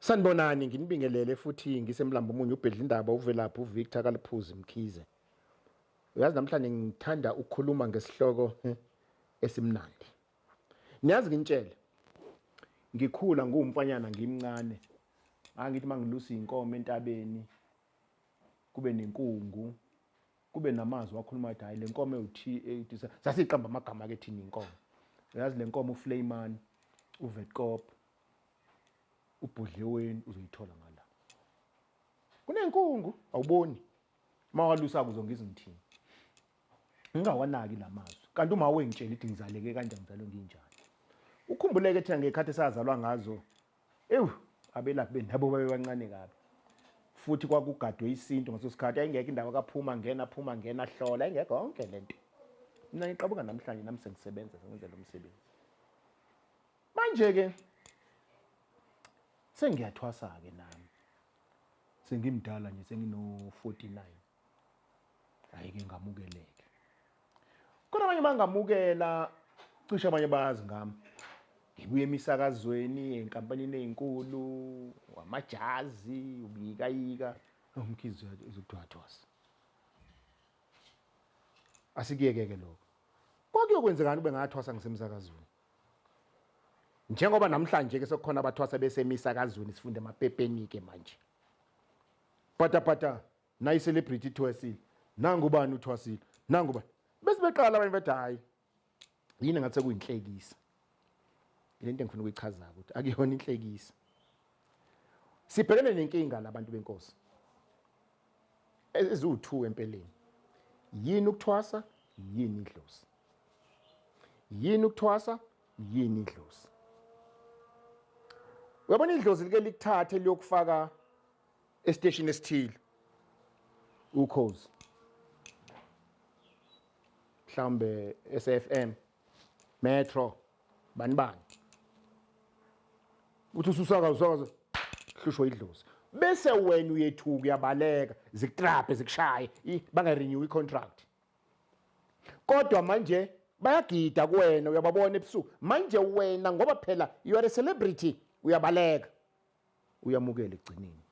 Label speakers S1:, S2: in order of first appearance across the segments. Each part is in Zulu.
S1: Sanibonani, nginibingelele futhi ngisemlambo omunye ubhedlindaba uvelaphi uVictor Kaliphuzi Mkhize. Uyazi namhlanje ngithanda ukukhuluma ngesihloko esimnandi. Niyazi ngintshele. Ngikhula ngumfanyana ngimncane. Angithi mangilusa inkomo entabeni kube nenkungu, kube namazwi wakhuluma ukuthi hayi le nkomo ewuthi sasiqamba amagama ke thina inkomo. Uyazi le nkomo uFlayman, uVetkop, ubudleweni uzoyithola ngala. Kunenkungu awuboni. Mawalusa kuzongiza ngithini. Ngingawanaki lamazwi. Kanti uma wengitshela ukuthi ngizaleke kanjani ngizalwe nginjani. Ukhumbuleke thina ngekhathi esazalwa ngazo. Abelaphi benabo babebancane kabi. Futhi kwakugadwe isinto ngaso sikhathi ayingeke indawo kaphuma ngena hlola ayingeke konke lento. Mina ngiqabuka namhlanje nami sengisebenza sengenza lo msebenzi. Manje ke sengiyathwasa ke nami. Sengimdala nje sengino 49. Ayike ngamukeleke. Kodwa abanye bangamukela cishe abanye bayazi ngami. Ngibuye emisakazweni enkampanini ezinkulu, amajazi, ubiyikayika, umkhizi uzodwathwasa. Asikiyeke lokho. Kwakuyokwenzekani ube ngathwasa ngisemsakazweni? Njengoba namhlanje ke sekukhona abathwasa besemisakazweni sifunde emapepeni ke manje. Pata nayi celebrity thwasile. Nangu ubani uthwasile. Nangu ubani. Bese beqala abanye bathi hayi. Yini ngathi sekuyinhlekisa. Lento engifuna ukuyichaza ukuthi akuyona inhlekisa. Sibhekene nenkinga labantu benkosi. Eziwu2 empeleni. Yini ukuthwasa, yini idlozi. Yini ukuthwasa, yini idlozi. Uyabona idlozi like likuthathe liyokufaka estation esithile. Ukhozi. Mhlambe SFM, Metro, banibani. Uthi ususakaza hlushwa idlozi. Bese wena uyethuka uyabaleka, zikutrape zikushaye, bangarenew icontract. Kodwa manje bayagida kuwena uyababona ebusuku. Manje wena ngoba phela you are a celebrity uyabaleka. Uyamukela egcineni.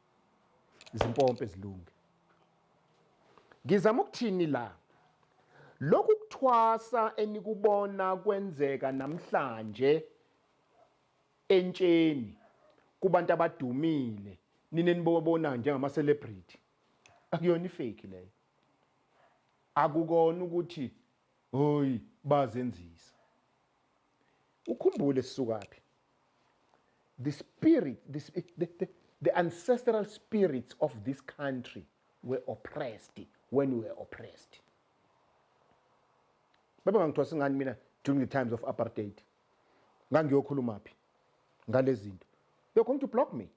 S1: Izimpompe ezilunge. Ngizama ukuthini la? Lokhu kuthwasa enikubona kwenzeka namhlanje entsheni kubantu abadumile nine nibobona njengama celebrity. Akuyona ifake leyo. Akukona ukuthi hoyi bazenzisa. Ukhumbule sisukaphi. The spirit, the ancestral spirits of this country were oppressed when we were oppressed. Baba ngangithwasa ngani mina during the times of apartheid. Ngangiyokhuluma phi ngalezi zinto. They're going to block me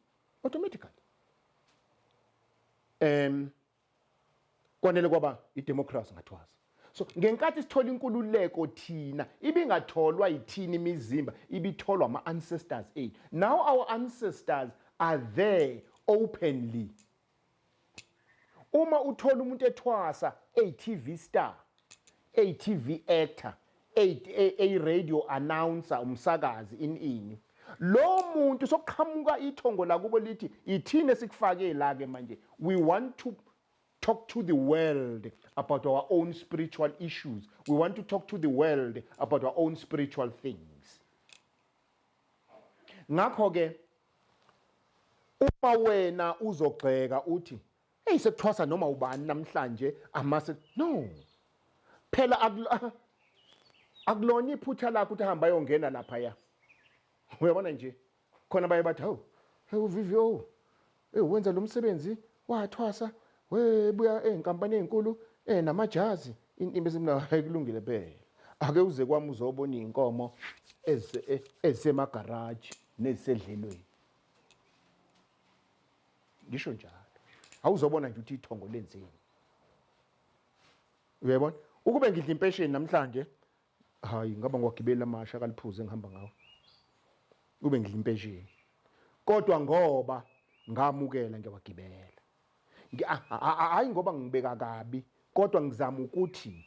S1: automatically. Kwanele kwaba idemocracy ngathwasa. So ngenkathi sithola inkululeko thina ibingatholwa yithini imizimba ibitholwa ama ancestors ethu. Now our ancestors are there openly. Uma uthola umuntu ethwasa TV star, TV actor, a radio announcer umsakazi ini. Lo muntu sokuqhamuka ithongo la kubo lithi ithini esikufake la ke manje. We want to talk to the world about our own spiritual issues. We want to talk to the world about our own spiritual things. Ngakho ke uma wena uzogxeka uthi hey sekuthwasa noma ubani namhlanje amase no. Phela akulona iphutha lakho ukuthi hamba yongena lapha ya. Uyabona nje khona baye bathi uvivyo wenza lo msebenzi wathwasa webuya enkampani ezinkulu namajazi intimbe esimna hayikulungile phela ake uze kwami uzobona inkomo ezisemagarage nezisedlelweni ngisho njalo. Awuzobona nje ukuthi ithongo lenzeni. Uyabona? Ukube ngidla impesheni namhlanje, hayi ngaba ngiwagibela amasha kaliphuze ngihamba ngawo. Ube ngidla impesheni. Kodwa ngoba ngamukela ngiyawagibela. Hayi ngoba ngibeka kabi, kodwa ngizama ukuthi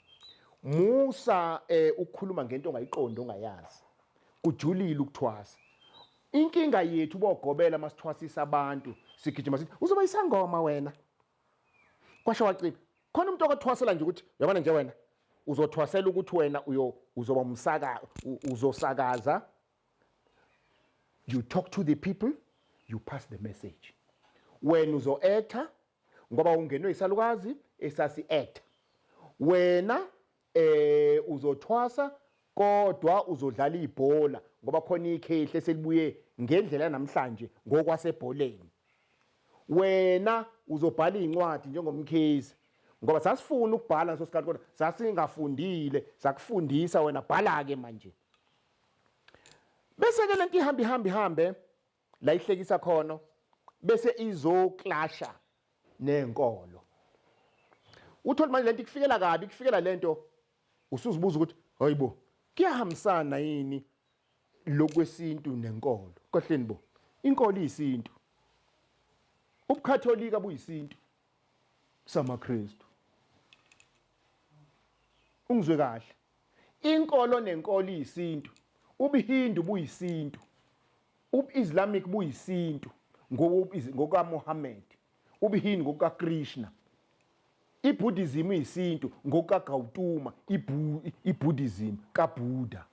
S1: musa ukukhuluma ngento ongayiqondi ongayazi. Kujulile ukuthwasa. Inkinga yethu bogobela masithwasisa abantu, sigijima sithi uzoba isangoma wena. Kwasho waciba. Khona umuntu okothwasela nje ukuthi yabona nje wena uzothwasela ukuthi wena uzoba uzosakaza. You talk to the people, you pass the message. Wena uzo-actor ngoba ungenwe isalukazi esasi-actor. Wena uzothwasa kodwa uzodlala ibhola ngoba khona ikhehle selibuye ngendlela namhlanje ngokwasebholeni. Wena uzobhala incwadi njengomkhizi ngoba sasifuna ukubhala ngaso sikhathi kodwa sasingafundile, sakufundisa wena bhala ke manje. Bese ke lento ihambe la ihlekisa khona bese izoklasha nenkolo. Uthola manje lento ikufikela kabi, kufikela lento usuzibuza ukuthi hayibo kuyahambisana yini lokwesintu nenkolo. Kahleni bo inkolo iyisintu, ubukatholika buyisintu samaKristu. Ungizwe kahle, inkolo nenkolo iyisintu, ubuhindu buyisintu, ubu-Islamic buyisintu ngokaMuhammad, ubuhindu ngokaKrishna, iBuddhism iyisintu ngokaGautama, iBuddhism kaBuddha.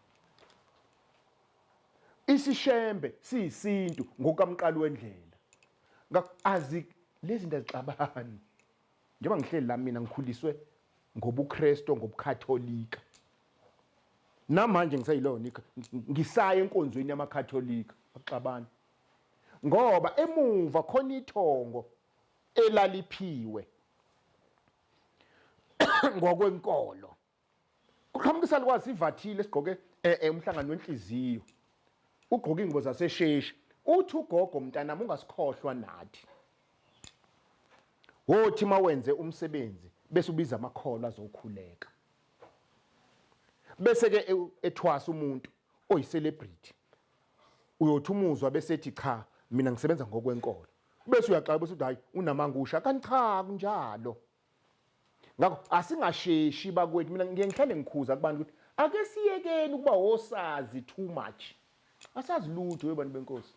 S1: Isishembe siyisintu ngokamqali wendlela. Azi lezi zinto azixabani. Njengoba ngihleli la mina ngikhuliswe ngobuKristu ngobukatholika. Namanje ngisayilona ngisaya enkonzweni yamakatholika axabani. Ngoba emuva khona ithongo elaliphiwe ngokwenkolo. Kuqhamuka isalukazi sivathile esigqoke umhlangano wenhliziyo. Ugqoka ingubo zasesheshi. Uthi ugogo mntanami ungasikhohlwa nathi. Wothi mawenze umsebenzi bese ubiza amakholo azokhuleka. Bese ke ethwasa umuntu oyicelebrity. Uyothi umuzwa bese ethi cha mina ngisebenza ngokwenkolo. Bese uyaxaba bese uthi hayi unamangusha kanti cha kunjalo. Ngakho asingasheshi bakwethu, mina ngihlale ngikhuza kubantu ukuthi ake siyekeni ukuba osazi too much. Asazi lutho webantu benkosi.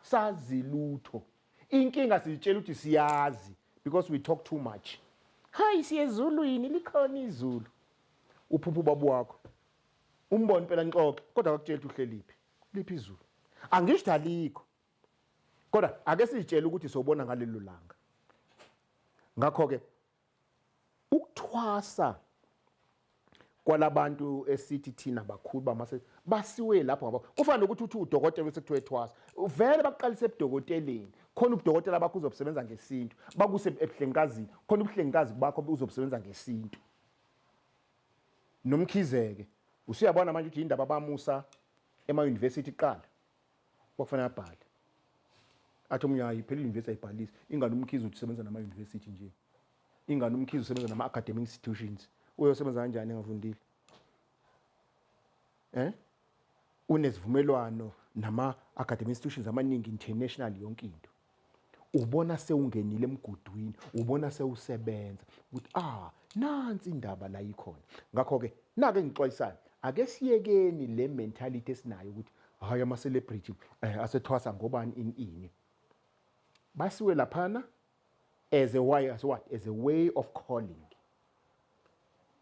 S1: Sazi lutho. Inkinga sitshela ukuthi siyazi because we talk too much. Hayi siyezulwini likhona izulu. Uphupha babu wakho. Umbone phela nxoxe kodwa akutshela ukuthi uhleliphi. Liphi izulu? Angisho alikho. Kodwa ake sitshela ukuthi sobona ngalelo langa. Ngakho ke ukuthwasa kwalabantu esithi thina bakhulu bamase basiwe lapho ngaba kufanele ukuthi uthi udokotela bese kuthiwe ethwasa vele baqalise ebudokoteleni khona ubudokotela bakho uzobusebenza ngesintu bakuse ebuhlengikazini khona ubuhlengikazi bakho uzobusebenza ngesintu nomkhizeke usuyabona manje ukuthi indaba bamusa ema university qala kwakufanele abhale athi umnyayi phela university ayibhalisa ingane umkhizi usebenza nama university nje ingane umkhizi usebenza nama academic institutions uyosebenza kanjani engavundile unesivumelwano nama academic institutions amaningi international yonke into ubona sewungenile emgudwini ubona sewusebenza ukuthi nansi indaba la ikhona ngakho ke nake ngixwayisana ake siyekeni le mentality esinayo ukuthi hayi ama celebrity asethwasa ngobani ini basiwe laphana as a way as a way of calling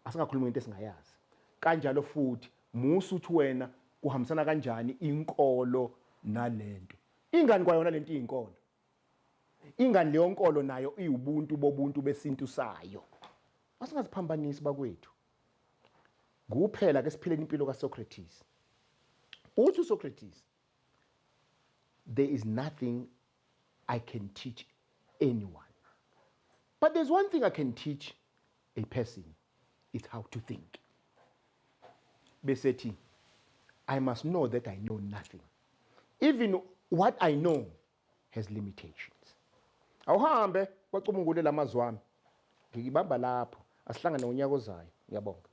S1: asingakhuluma into esingayazi kanjalo futhi musu uthi wena kuhambisana kanjani inkolo nalento ingani kwayona lento iyinkolo ingani leyo nkolo nayo iyubuntu bobuntu besintu sayo asingaziphambanisi bakwethu kuphela ke siphileni impilo kaSocrates uthi uSocrates there is nothing I can teach anyone but there's one thing I can teach a person it's how to think besethi I must know that I know nothing even what I know has limitations. Awuhambe kwacubungule lamazwi wami. Ngikibamba lapho. Asihlangane ngonyaka ozayo. Ngiyabonga.